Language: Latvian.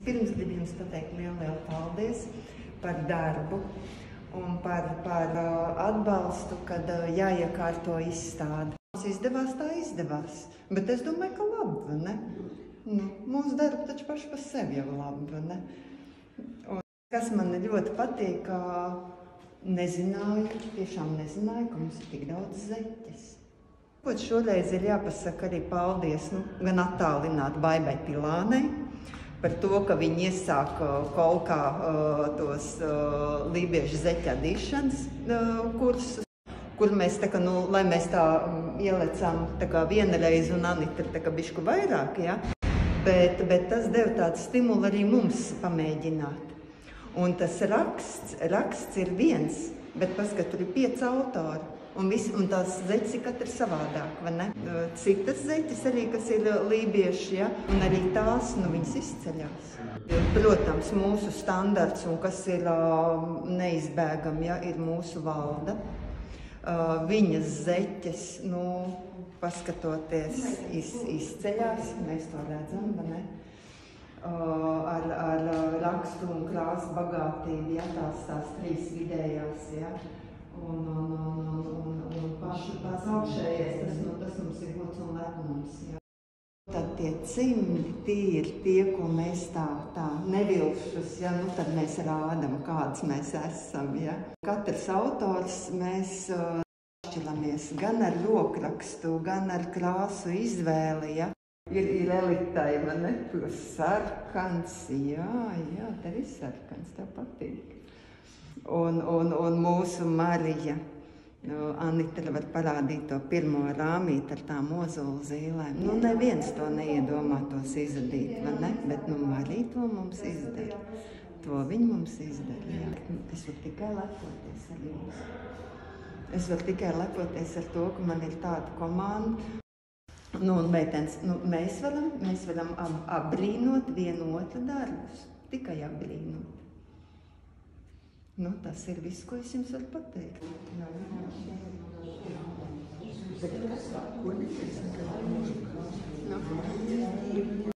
Pirms gribu jums pateikt lielu paldies par darbu un par atbalstu, kad jāiekārto izstāde. Mums izdevās, tā izdevās, bet es domāju, ka labi, vai ne? Nu, mūsu darbu taču paši par sevi jau labi, vai ne? Un kas man ļoti patīk, tiešām nezināju, ka mums ir tik daudz zeķes. Šoreiz ir jāpasaka arī paldies gan attālināt Baibai Pilānei par to, ka viņi iesāka Kolkā tos lībiešu zeķu adīšanas kursus, kur mēs lai mēs tā ielecām vienreiz un Anita ir bišku vairāk, ja? Bet tas deva tādu stimulu arī mums pamēģināt. Un tas raksts ir viens, bet paskat, tur ir 5 autori. Un tās zeķes ir katra savādāk, vai ne? Citas zeķes arī, kas ir lībieši, ja? Un arī tās, viņas izceļās. Protams, mūsu standarts, un kas ir neizbēgami, ja, ir mūsu valda. Viņas zeķes, paskatoties, izceļās, mēs to redzam, vai ne? Ar rakstu un krāsu bagātību, ja, tās 3 vidējās, ja? Un paši tās augšējais, tas mums ir gods un lepnums. Ja. Tad tie cimdi, tie ir tie, ko mēs tā nevilšus, ja, tad mēs rādam, kāds mēs esam. Ja. Katrs autors mēs šķilamies gan ar rokrakstu, gan ar krāsu izvēli. Ja. Ir elitai, vai ne? Sarkans, jā, tev ir sarkans, tev patīk. Un mūsu Marija, Anita var parādīt to pirmo rāmīti ar tām ozolu zīlēm. Neviens to neiedomātos izadīt, vai ne? Bet Marija to mums izdara. To viņa mums izdara, jā. Es varu tikai lepoties ar jums. Es varu tikai lepoties ar to, ka man ir tāda komanda. Un meitenes, mēs varam apbrīnot vienotru darbus, tikai apbrīnot. Tas ir viss, ko es jums varu pateikt.